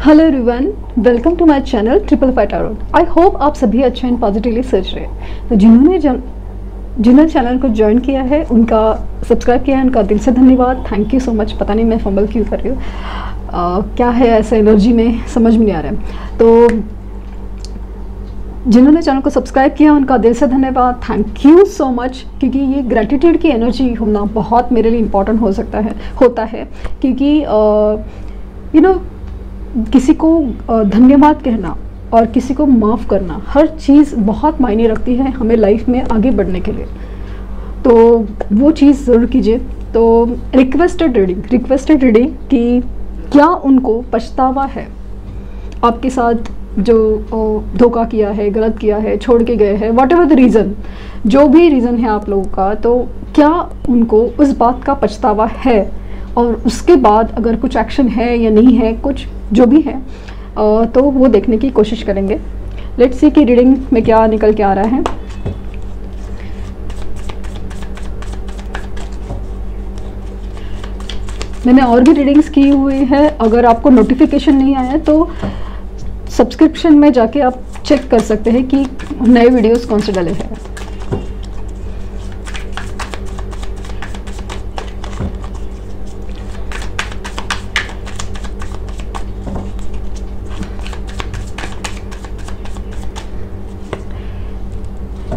Hello everyone, welcome to my channel triple five tarot. I hope आप सभी अच्छे and positively सोच रहे हैं। तो जिन्होंने चैनल को ज्वाइन किया है, उनका सब्सक्राइब किया है, उनका दिल से धन्यवाद। Thank you so much. पता नहीं मैं फंबल क्यों कर रही हूँ, क्या है ऐसा एनर्जी में समझ में नहीं आ रहा है। तो जिन्होंने चैनल को सब्सक्राइब किया उनका दिल से धन्यवाद। थैंक यू सो मच, क्योंकि ये ग्रेटिट्यूड की एनर्जी होना बहुत मेरे लिए इम्पॉर्टेंट होता है क्योंकि किसी को धन्यवाद कहना और किसी को माफ़ करना, हर चीज़ बहुत मायने रखती है हमें लाइफ में आगे बढ़ने के लिए। तो वो चीज़ ज़रूर कीजिए। तो रिक्वेस्टेड रीडिंग कि क्या उनको पछतावा है आपके साथ जो धोखा किया है, गलत किया है, छोड़ के गए हैं, वॉट एवर द रीज़न, जो भी रीज़न है आप लोगों का, तो क्या उनको उस बात का पछतावा है, और उसके बाद अगर कुछ एक्शन है या नहीं है, कुछ जो भी है तो वो देखने की कोशिश करेंगे। लेट्स सी कि रीडिंग में क्या निकल के आ रहा है। मैंने और भी रीडिंग्स की हुई है, अगर आपको नोटिफिकेशन नहीं आया तो सब्सक्रिप्शन में जाके आप चेक कर सकते हैं कि नए वीडियोस कौन से डले हैं।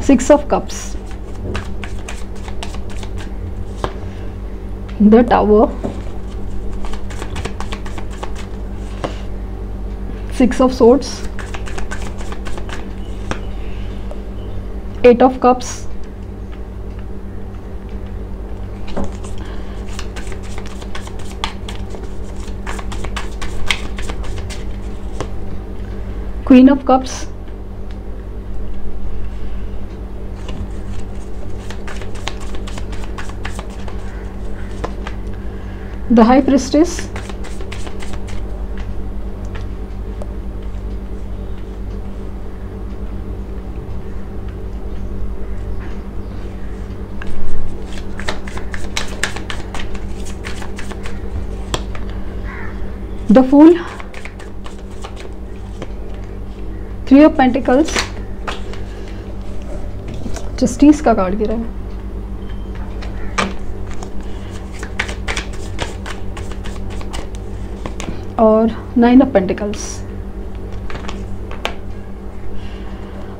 Six of Cups, the Tower, Six of Swords, Eight of Cups, Queen of Cups, the High Priestess, the Fool, Three of Pentacles, justice का कार्ड गिरा है, और नाइन ऑफ पेंटिकल्स,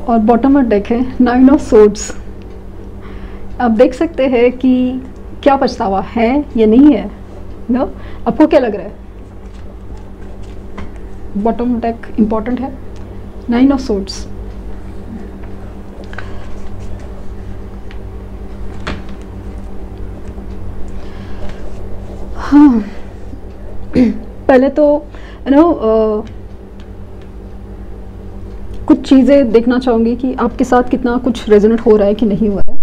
और बॉटम में देखें नाइन ऑफ सोर्ड्स। आप देख सकते हैं कि क्या पछतावा है या नहीं है। नो, आपको क्या लग रहा है? बॉटम डेक इम्पॉर्टेंट है। नाइन ऑफ सोर्ड्स, हाँ पहले तो कुछ चीज़ें देखना चाहूँगी कि आपके साथ कितना कुछ रेजोनेट हो रहा है कि नहीं हुआ है।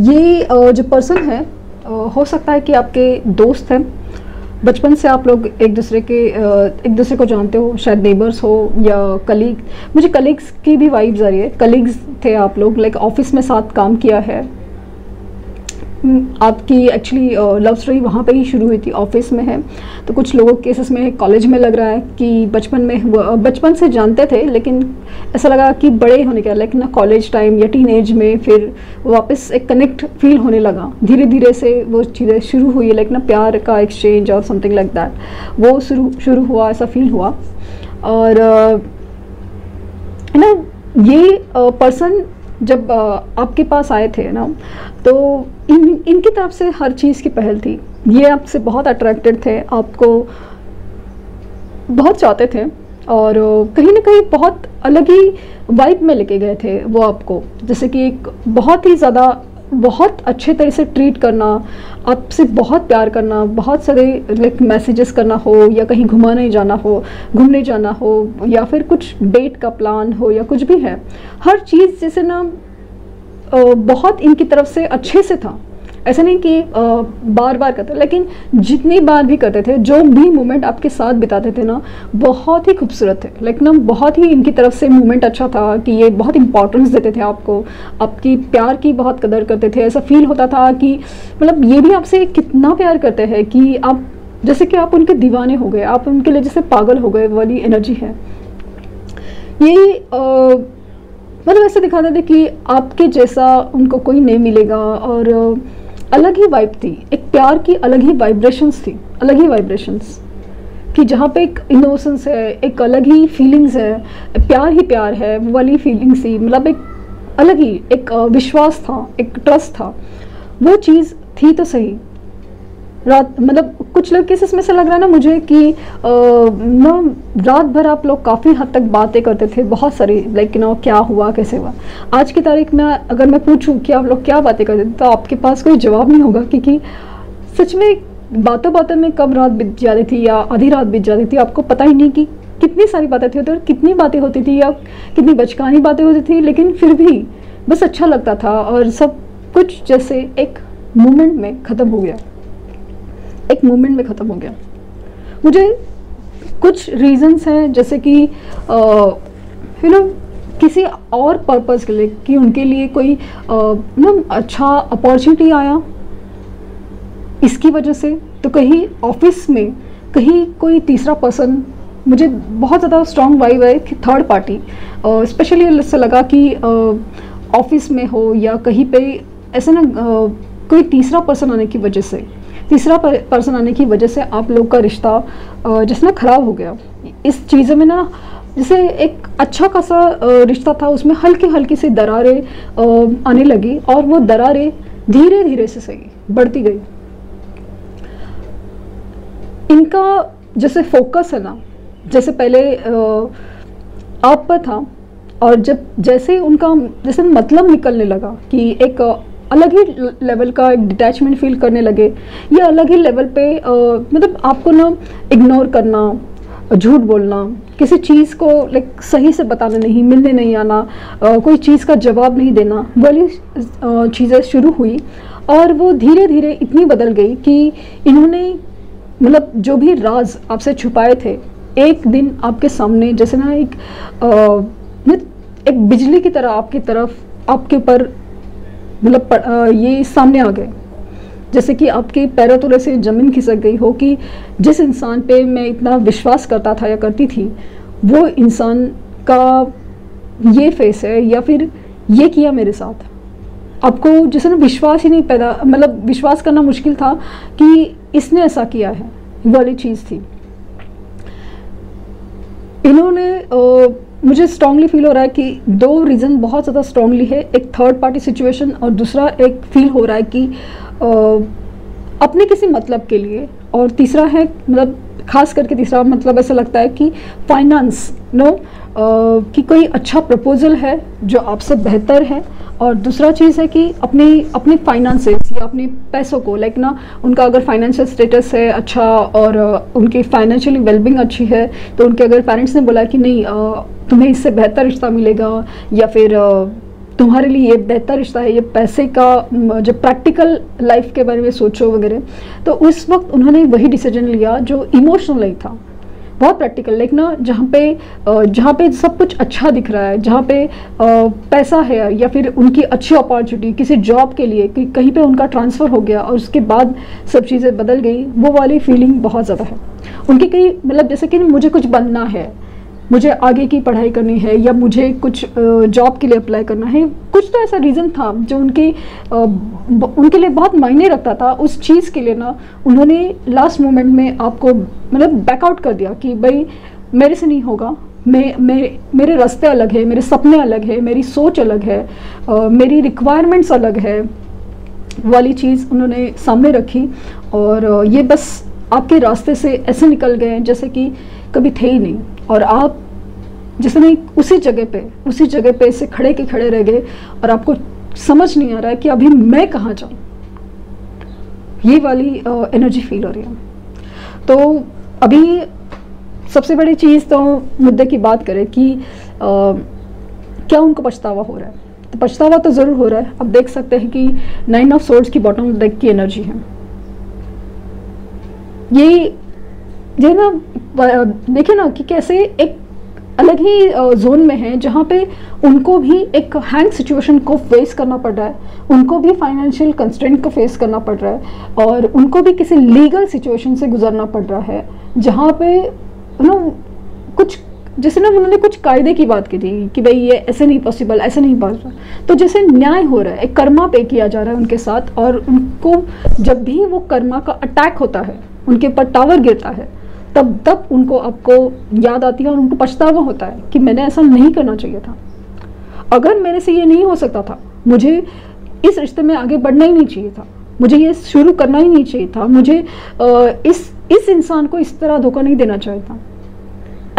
ये जो पर्सन है हो सकता है कि आपके दोस्त हैं, बचपन से आप लोग एक दूसरे को जानते हो, शायद नेबर्स हो या कलीग। मुझे कलीग्स की भी वाइब्स आ रही है। कलीग्स थे आप लोग, लाइक ऑफिस में साथ काम किया है। आपकी एक्चुअली लव स्टोरी वहाँ पे ही शुरू हुई थी, ऑफिस में है। तो कुछ लोगों के केसेस में कॉलेज में लग रहा है कि बचपन से जानते थे, लेकिन ऐसा लगा कि बड़े होने का, लाइक ना कॉलेज टाइम या टीनेज में फिर वापस एक कनेक्ट फील होने लगा। धीरे धीरे से वो चीज़ें शुरू हुई, लाइक ना प्यार का एक्सचेंज और समथिंग लाइक दैट, वो शुरू हुआ, ऐसा फील हुआ। और ना ये पर्सन जब आपके पास आए थे ना, तो इनकी तरफ से हर चीज़ की पहल थी। ये आपसे बहुत अट्रैक्टेड थे, आपको बहुत चाहते थे, और कहीं ना कहीं बहुत अलग ही वाइब में लेके गए थे वो आपको। जैसे कि एक बहुत ही ज़्यादा, बहुत अच्छे तरह से ट्रीट करना, आपसे बहुत प्यार करना, बहुत सारे लाइक मैसेजेस करना हो, या कहीं घुमने जाना हो, या फिर कुछ डेट का प्लान हो, या कुछ भी है, हर चीज़ जैसे ना बहुत इनकी तरफ से अच्छे से था। ऐसा नहीं कि बार बार करते, लेकिन जितनी बार भी करते थे, जो भी मोमेंट आपके साथ बिताते थे ना, बहुत ही खूबसूरत थे। लाइक ना बहुत ही इनकी तरफ से मोमेंट अच्छा था कि ये बहुत इंपॉर्टेंस देते थे आपको, आपकी प्यार की बहुत कदर करते थे। ऐसा फील होता था कि मतलब ये भी आपसे कितना प्यार करते हैं कि आप जैसे कि आप उनके दीवाने हो गए, आप उनके लिए जैसे पागल हो गए वाली एनर्जी है। ये मतलब ऐसे दिखाते थे कि आपके जैसा उनको कोई नहीं मिलेगा, और अलग ही वाइब थी, एक प्यार की अलग ही वाइब्रेशंस थी, अलग ही वाइब्रेशंस कि जहाँ पे एक इनोसेंस है, एक अलग ही फीलिंग्स है, प्यार ही प्यार है, वो वाली फीलिंग्स थी। मतलब एक अलग ही एक विश्वास था, एक ट्रस्ट था, वो चीज़ थी तो सही। रात मतलब कुछ लोग केसेस में से लग रहा है ना मुझे कि ना रात भर आप लोग काफ़ी हद तक बातें करते थे, बहुत सारी, लाइक नो क्या हुआ कैसे हुआ। आज की तारीख में अगर मैं पूछूं कि आप लोग क्या बातें करते थे, तो आपके पास कोई जवाब नहीं होगा, क्योंकि सच में बातों बातों में कब रात बीत जाती थी या आधी रात बीत जाती थी, आपको पता ही नहीं कि कितनी सारी बातें थी और कितनी बातें होती थी या कितनी बचकानी बातें होती थी, लेकिन फिर भी बस अच्छा लगता था। और सब कुछ जैसे एक मोमेंट में ख़त्म हो गया, एक मोमेंट में ख़त्म हो गया। मुझे कुछ रीजंस हैं, जैसे कि यू नो किसी और पर्पस के लिए, कि उनके लिए कोई ना अच्छा अपॉर्चुनिटी आया इसकी वजह से, तो कहीं ऑफिस में कहीं कोई तीसरा पर्सन, मुझे बहुत ज़्यादा स्ट्रॉन्ग वाइब है कि थर्ड पार्टी, स्पेशली ऐसा लगा कि ऑफिस में हो या कहीं पे ऐसा ना कोई तीसरा पर्सन आने की वजह से, तीसरा पर्सन आने की वजह से आप लोग का रिश्ता जैसे ना ख़राब हो गया। इस चीज़ों में ना जैसे एक अच्छा खासा रिश्ता था, उसमें हल्की हल्की सी दरारें आने लगी, और वो दरारें धीरे धीरे से सही बढ़ती गई। इनका जैसे फोकस है ना, जैसे पहले आप पर था, और जब जैसे उनका जैसे मतलब निकलने लगा कि एक अलग ही लेवल का एक डिटैचमेंट फील करने लगे, या अलग ही लेवल पे मतलब आपको ना इग्नोर करना, झूठ बोलना, किसी चीज़ को लाइक सही से बताना नहीं, मिलने नहीं आना, कोई चीज़ का जवाब नहीं देना, वाली चीज़ें शुरू हुई। और वो धीरे धीरे इतनी बदल गई कि इन्होंने मतलब जो भी राज आपसे छुपाए थे, एक दिन आपके सामने जैसे ना एक बिजली की तरह आपकी तरफ, आपके ऊपर मतलब ये सामने आ गए, जैसे कि आपके पैरों तले से ज़मीन खिसक गई हो कि जिस इंसान पे मैं इतना विश्वास करता था या करती थी, वो इंसान का ये फेस है, या फिर ये किया मेरे साथ। आपको जैसे ना विश्वास ही नहीं पैदा, मतलब विश्वास करना मुश्किल था कि इसने ऐसा किया है, वाली चीज़ थी। इन्होंने मुझे स्ट्रांगली फील हो रहा है कि दो रीज़न बहुत ज़्यादा स्ट्रांगली है, एक थर्ड पार्टी सिचुएशन, और दूसरा एक फील हो रहा है कि अपने किसी मतलब के लिए, और तीसरा है मतलब खास करके तीसरा मतलब ऐसा लगता है कि फाइनेंस कि कोई अच्छा प्रपोजल है जो आपसे बेहतर है, और दूसरा चीज़ है कि अपने फाइनेंसेस या अपने पैसों को लाइक ना, उनका अगर फाइनेंशियल स्टेटस है अच्छा और उनकी फाइनेंशियली वेलबींग अच्छी है, तो उनके अगर पेरेंट्स ने बोला कि नहीं तुम्हें इससे बेहतर रिश्ता मिलेगा, या फिर तुम्हारे लिए ये बेहतर रिश्ता है, ये पैसे का जो प्रैक्टिकल लाइफ के बारे में सोचो वगैरह, तो उस वक्त उन्होंने वही डिसीजन लिया जो इमोशनल नहीं था, बहुत प्रैक्टिकल, लाइक ना जहाँ पे सब कुछ अच्छा दिख रहा है, जहाँ पे पैसा है, या फिर उनकी अच्छी अपॉर्चुनिटी किसी जॉब के लिए कि कहीं पे उनका ट्रांसफ़र हो गया और उसके बाद सब चीज़ें बदल गई, वो वाली फीलिंग बहुत ज़्यादा है उनकी। कहीं मतलब जैसे कि मुझे कुछ बनना है, मुझे आगे की पढ़ाई करनी है, या मुझे कुछ जॉब के लिए अप्लाई करना है, कुछ तो ऐसा रीज़न था जो उनके लिए बहुत मायने रखता था। उस चीज़ के लिए ना उन्होंने लास्ट मोमेंट में आपको मतलब बैकआउट कर दिया कि भाई मेरे से नहीं होगा, मेरे रास्ते अलग है, मेरे सपने अलग है, मेरी सोच अलग है, मेरी रिक्वायरमेंट्स अलग है, वाली चीज़ उन्होंने सामने रखी। और ये बस आपके रास्ते से ऐसे निकल गए जैसे कि कभी थे ही नहीं, और आप जैसे नहीं उसी जगह पे ऐसे खड़े के खड़े रह गए, और आपको समझ नहीं आ रहा है कि अभी मैं कहाँ जाऊँ, ये वाली एनर्जी फील हो रही है। तो अभी सबसे बड़ी चीज़ तो मुद्दे की बात करें कि क्या उनको पछतावा हो रहा है, तो पछतावा तो ज़रूर हो रहा है। अब देख सकते हैं कि 9 ऑफ सोर्ड्स की बॉटम डेक की एनर्जी है। ये ना देखिए ना कि कैसे एक अलग ही जोन में है, जहाँ पे उनको भी एक हैंग सिचुएशन को फेस करना पड़ रहा है, उनको भी फाइनेंशियल कंस्ट्रेंट को फेस करना पड़ रहा है, और उनको भी किसी लीगल सिचुएशन से गुजरना पड़ रहा है, जहाँ पे ना कुछ जैसे ना उन्होंने कुछ कायदे की बात की थी कि भाई ये ऐसे नहीं पॉसिबल, ऐसे नहीं पॉसिबल, तो जैसे न्याय हो रहा है, एक कर्मा पे किया जा रहा है उनके साथ, और उनको जब भी वो कर्मा का अटैक होता है, उनके ऊपर टावर गिरता है, तब उनको आपको याद आती है और उनको पछतावा होता है कि मैंने ऐसा नहीं करना चाहिए था, अगर मेरे से ये नहीं हो सकता था, मुझे इस रिश्ते में आगे बढ़ना ही नहीं चाहिए था, मुझे ये शुरू करना ही नहीं चाहिए था, मुझे इस इंसान को इस तरह धोखा नहीं देना चाहिए था,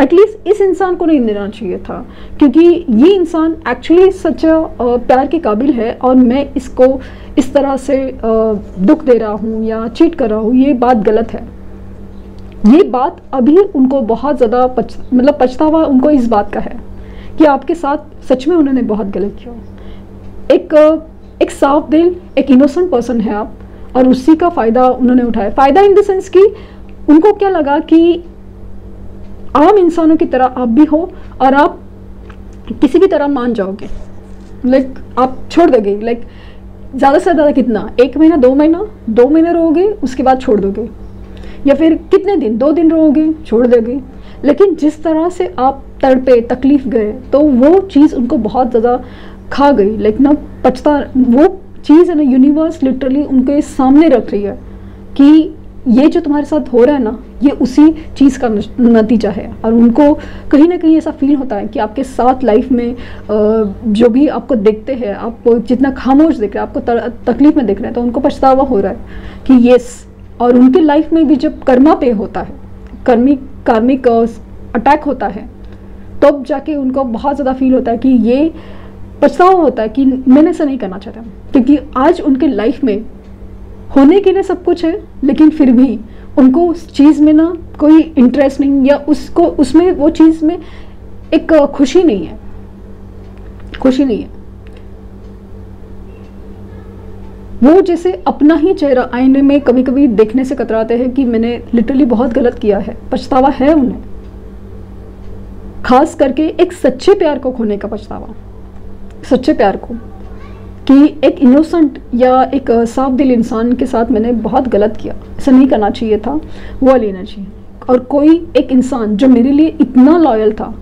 एटलीस्ट इस इंसान को नहीं देना चाहिए था, क्योंकि ये इंसान एक्चुअली सच्चा प्यार के काबिल है, और मैं इसको इस तरह से दुख दे रहा हूँ या चीट कर रहा हूँ, ये बात गलत है। ये बात अभी उनको बहुत ज़्यादा पछतावा उनको इस बात का है कि आपके साथ सच में उन्होंने बहुत गलत किया। एक साफ दिल, एक इनोसेंट पर्सन है आप, और उसी का फ़ायदा उन्होंने उठाया। फ़ायदा इन द सेंस कि उनको क्या लगा कि आम इंसानों की तरह आप भी हो, और आप किसी भी तरह मान जाओगे, लाइक आप छोड़ दोगे, लाइक ज़्यादा से ज़्यादा कितना, 1 महीना 2 महीना 2 महीने रहोगे, उसके बाद छोड़ दोगे, या फिर कितने दिन, 2 दिन रहोगे, छोड़ दोगे। लेकिन जिस तरह से आप तड़पे, तकलीफ गए, तो वो चीज़ उनको बहुत ज़्यादा खा गई, लाइक ना वो चीज़ है ना, यूनिवर्स लिटरली उनके सामने रख रही है कि ये जो तुम्हारे साथ हो रहा है ना, ये उसी चीज़ का नतीजा है। और उनको कहीं ना कहीं ऐसा फील होता है कि आपके साथ लाइफ में जो भी आपको देखते हैं, आपको जितना खामोश देख रहे हैं, आपको तकलीफ में देख रहे हैं, तो उनको पछतावा हो रहा है कि येस। और उनकी लाइफ में भी जब कर्मा पे होता है, कार्मिक अटैक होता है, तब जाके उनको बहुत ज़्यादा फील होता है कि ये पछतावा होता है कि मैंने ऐसा नहीं करना चाहता, क्योंकि आज उनके लाइफ में होने के लिए सब कुछ है, लेकिन फिर भी उनको उस चीज़ में ना कोई इंटरेस्ट नहीं, या उसमें वो चीज़ में एक खुशी नहीं है, खुशी नहीं है। वो जैसे अपना ही चेहरा आईने में कभी कभी देखने से कतराते हैं कि मैंने लिटरली बहुत गलत किया है, पछतावा है उन्हें, खास करके एक सच्चे प्यार को खोने का पछतावा, सच्चे प्यार को, कि एक इनोसेंट या एक साफ दिल इंसान के साथ मैंने बहुत गलत किया, ऐसा नहीं करना चाहिए था, वो लेना चाहिए। और कोई एक इंसान जो मेरे लिए इतना लॉयल था,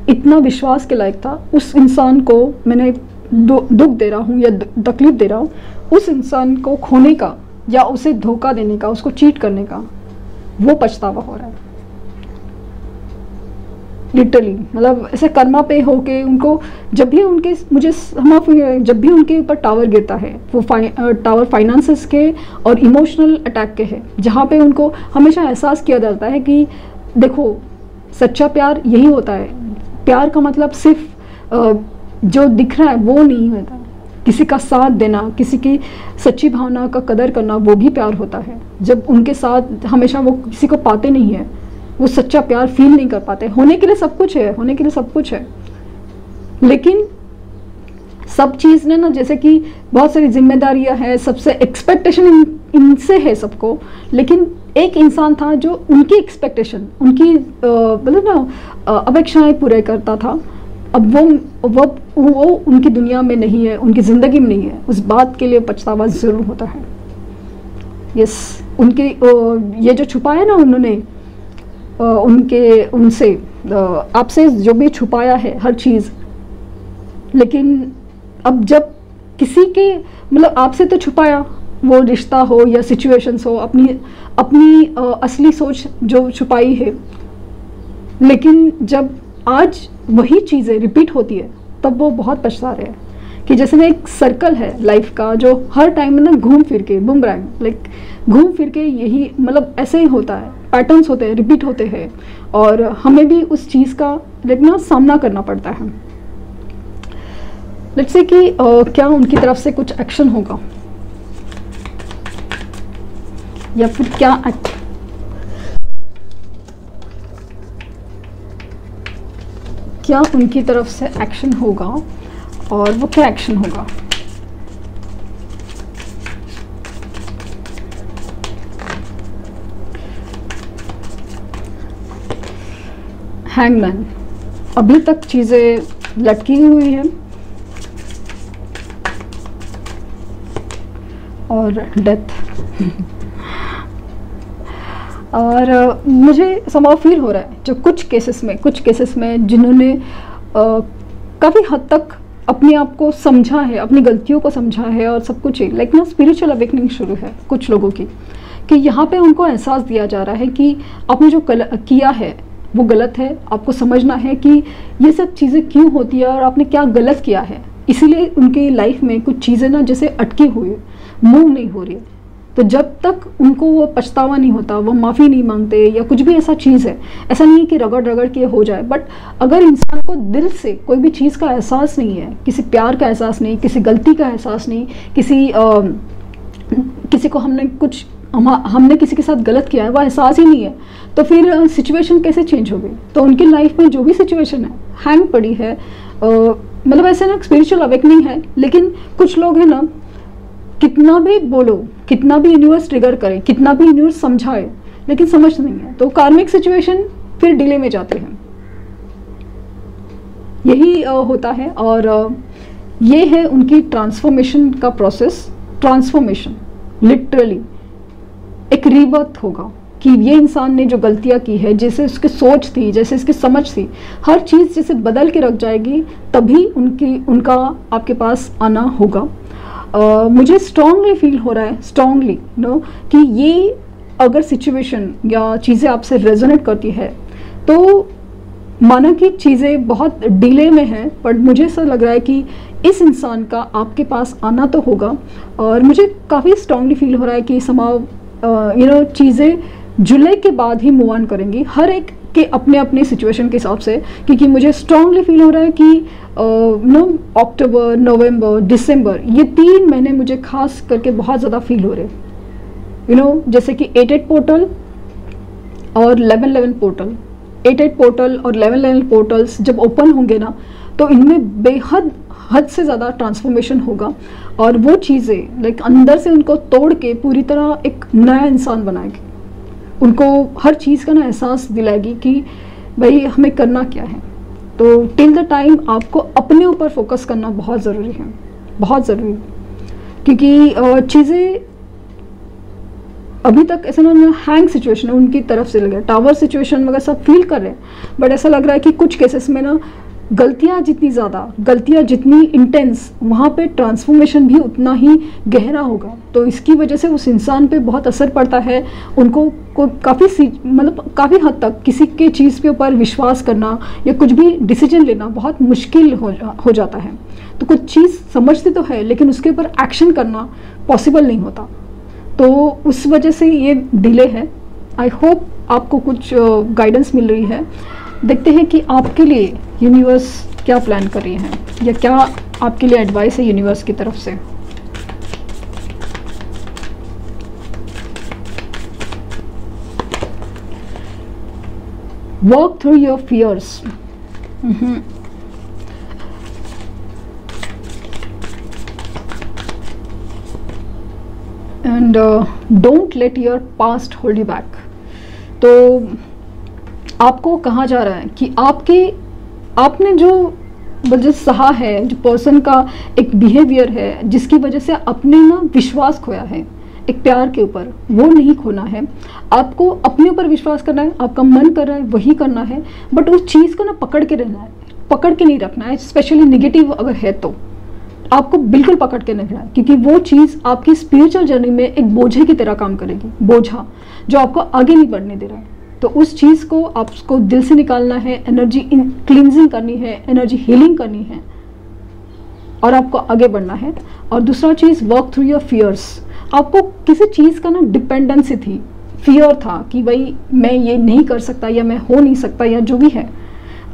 इतना विश्वास के लायक था, उस इंसान को मैंने दुख दे रहा हूँ या तकलीफ दे रहा हूँ, उस इंसान को खोने का या उसे धोखा देने का, उसको चीट करने का, वो पछतावा हो रहा है लिटरली। मतलब ऐसे कर्मा पे होके उनको जब भी उनके जब भी उनके ऊपर टावर गिरता है, वो टावर फाइनेंसेस के और इमोशनल अटैक के है, जहाँ पे उनको हमेशा एहसास किया जाता है कि देखो सच्चा प्यार यही होता है, प्यार का मतलब सिर्फ जो दिख रहा है वो नहीं होता, किसी का साथ देना, किसी की सच्ची भावना का कदर करना, वो भी प्यार होता है। जब उनके साथ हमेशा वो किसी को पाते नहीं है, वो सच्चा प्यार फील नहीं कर पाते। होने के लिए सब कुछ है, होने के लिए सब कुछ है, लेकिन सब चीज़ ने ना, जैसे कि बहुत सारी जिम्मेदारियां हैं, सबसे एक्सपेक्टेशन इनसे है सबको, लेकिन एक इंसान था जो उनकी एक्सपेक्टेशन, उनकी मतलब ना अपेक्षाएं पूरे करता था। अब वो उनकी दुनिया में नहीं है, उनकी ज़िंदगी में नहीं है, उस बात के लिए पछतावा ज़रूर होता है। यस, उनके ये जो छुपाया ना उन्होंने, उनसे आपसे जो भी छुपाया है हर चीज़, लेकिन अब जब किसी के मतलब आपसे तो छुपाया, वो रिश्ता हो या सिचुएशंस हो, अपनी असली सोच जो छुपाई है, लेकिन जब आज वही चीज़ें रिपीट होती है, तब वो बहुत पछता रहे हैं कि जैसे ना एक सर्कल है लाइफ का, जो हर टाइम में ना घूम फिर के बुमरैंग, लाइक घूम फिर के यही मतलब ऐसे ही होता है, पैटर्न्स होते हैं, रिपीट होते हैं, और हमें भी उस चीज़ का लाइक ना सामना करना पड़ता है। लेट्स से कि क्या उनकी तरफ से कुछ एक्शन होगा, या फिर क्या उनकी तरफ से एक्शन होगा। और वो क्या एक्शन होगा। हैंगमैन, अभी तक चीज़ें लटकी हुई हैं और डेथ और मुझे समाव फील हो रहा है जो कुछ केसेस में जिन्होंने काफ़ी हद तक अपने आप को समझा है, अपनी गलतियों को समझा है और सब कुछ लाइक ना स्पिरिचुअल अवेकनिंग शुरू है कुछ लोगों की, कि यहाँ पे उनको एहसास दिया जा रहा है कि आपने जो किया है वो गलत है। आपको समझना है कि ये सब चीज़ें क्यों होती है और आपने क्या गलत किया है, इसीलिए उनकी लाइफ में कुछ चीज़ें ना जैसे अटकी हुई, मूव नहीं हो रही। तो जब तक उनको वो पछतावा नहीं होता, वो माफ़ी नहीं मांगते या कुछ भी ऐसा चीज़ है, ऐसा नहीं है कि रगड़ के हो जाए, बट अगर इंसान को दिल से कोई भी चीज़ का एहसास नहीं है, किसी प्यार का एहसास नहीं, किसी गलती का एहसास नहीं, किसी को हमने किसी के साथ गलत किया है वो एहसास ही नहीं है, तो फिर सिचुएशन कैसे चेंज होगी। तो उनकी लाइफ में जो भी सिचुएशन है हैंग पड़ी है, मतलब ऐसे ना स्पिरिचुअल अवेकनिंग है। लेकिन कुछ लोग हैं ना, कितना भी बोलो, कितना भी यूनिवर्स ट्रिगर करे, कितना भी यूनिवर्स समझाए, लेकिन समझ नहीं है, तो कार्मिक सिचुएशन फिर डिले में जाते हैं। यही होता है और ये है उनकी ट्रांसफॉर्मेशन का प्रोसेस। ट्रांसफॉर्मेशन लिटरली एक रीबर्थ होगा कि ये इंसान ने जो गलतियां की है, जैसे उसकी सोच थी, जैसे इसकी समझ थी, हर चीज़ जैसे बदल के रख जाएगी, तभी उनका आपके पास आना होगा। मुझे स्ट्रांगली फील हो रहा है, स्ट्रांगली नो, कि ये अगर सिचुएशन या चीज़ें आपसे रेजोनेट करती है तो माना कि चीज़ें बहुत डिले में हैं, बट मुझे ऐसा लग रहा है कि इस इंसान का आपके पास आना तो होगा। और मुझे काफ़ी स्ट्रांगली फील हो रहा है कि समाव चीज़ें जुलाई के बाद ही मूव ऑन करेंगी, हर एक के अपने अपने सिचुएशन के हिसाब से। क्योंकि मुझे स्ट्रांगली फील हो रहा है कि अक्टूबर, नवंबर, दिसंबर, ये 3 महीने मुझे खास करके बहुत ज़्यादा फील हो रहे जैसे कि 8-8 पोर्टल और 11-11 पोर्टल। 8-8 पोर्टल और 11-11 पोर्टल्स जब ओपन होंगे ना, तो इनमें बेहद हद से ज़्यादा ट्रांसफॉर्मेशन होगा और वो चीज़ें लाइक अंदर से उनको तोड़ के पूरी तरह एक नया इंसान बनाएगी। उनको हर चीज़ का ना एहसास दिलाएगी कि भाई हमें करना क्या है। तो टिल द टाइम आपको अपने ऊपर फोकस करना बहुत ज़रूरी है, बहुत ज़रूरी, क्योंकि चीज़ें अभी तक ऐसा ना हैंग सिचुएशन है उनकी तरफ से लगे, टावर सिचुएशन वगैरह सब फील कर रहे हैं, बट ऐसा लग रहा है कि कुछ केसेस में ना गलतियाँ जितनी इंटेंस, वहाँ पे ट्रांसफॉर्मेशन भी उतना ही गहरा होगा। तो इसकी वजह से उस इंसान पे बहुत असर पड़ता है। उनको काफ़ी हद तक किसी के चीज़ के ऊपर विश्वास करना या कुछ भी डिसीजन लेना बहुत मुश्किल हो जाता है। तो कुछ चीज़ समझते तो है, लेकिन उसके ऊपर एक्शन करना पॉसिबल नहीं होता, तो उस वजह से ये डिले है। आई होप आपको कुछ गाइडेंस मिल रही है। देखते हैं कि आपके लिए यूनिवर्स क्या प्लान कर रही है या क्या आपके लिए एडवाइस है यूनिवर्स की तरफ से। Work through your fears. And don't let your past hold you back. तो आपको कहा जा रहा है कि आपने जो वजह सहा है, जो पर्सन का एक बिहेवियर है जिसकी वजह से आपने ना विश्वास खोया है एक प्यार के ऊपर, वो नहीं खोना है। आपको अपने ऊपर विश्वास करना है, आपका मन कर रहा है वही करना है, बट उस चीज़ को ना पकड़ के रहना है, पकड़ के नहीं रखना है। स्पेशली निगेटिव अगर है तो आपको बिल्कुल पकड़ के नहीं रखना है, क्योंकि वो चीज़ आपकी स्पिरिचुअल जर्नी में एक बोझे की तरह काम करेगी, बोझा जो आपको आगे नहीं बढ़ने दे रहा है। तो उस चीज़ को आपको दिल से निकालना है, एनर्जी क्लींजिंग करनी है, एनर्जी हीलिंग करनी है और आपको आगे बढ़ना है। और दूसरा चीज़, वर्क थ्रू योर फियर्स। आपको किसी चीज़ का ना डिपेंडेंसी थी, फियर था कि भाई मैं ये नहीं कर सकता या मैं हो नहीं सकता या जो भी है,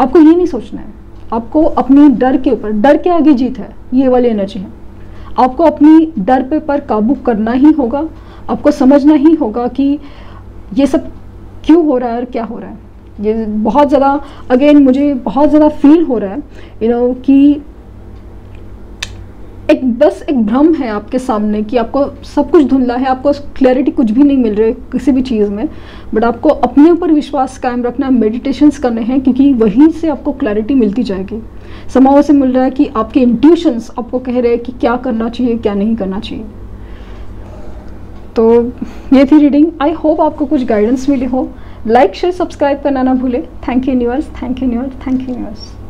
आपको ये नहीं सोचना है। आपको अपनी डर के ऊपर, डर के आगे जीत है, ये वाली एनर्जी है। आपको अपनी डर पे पर काबू करना ही होगा। आपको समझना ही होगा कि ये सब क्यों हो रहा है और क्या हो रहा है। ये बहुत ज़्यादा, अगेन मुझे बहुत ज़्यादा फील हो रहा है कि बस एक भ्रम है आपके सामने कि आपको सब कुछ धुंधला है, आपको क्लैरिटी कुछ भी नहीं मिल रही है किसी भी चीज़ में, बट आपको अपने ऊपर विश्वास कायम रखना है, मेडिटेशंस करने हैं, क्योंकि वहीं से आपको क्लैरिटी मिलती जाएगी। समाओं से मिल रहा है कि आपके इंट्यूशंस आपको कह रहे हैं कि क्या करना चाहिए क्या नहीं करना चाहिए। तो ये थी रीडिंग। आई होप आपको कुछ गाइडेंस मिली हो। लाइक शेयर सब्सक्राइब करना ना भूले। Thank you universe, thank you universe, thank you universe.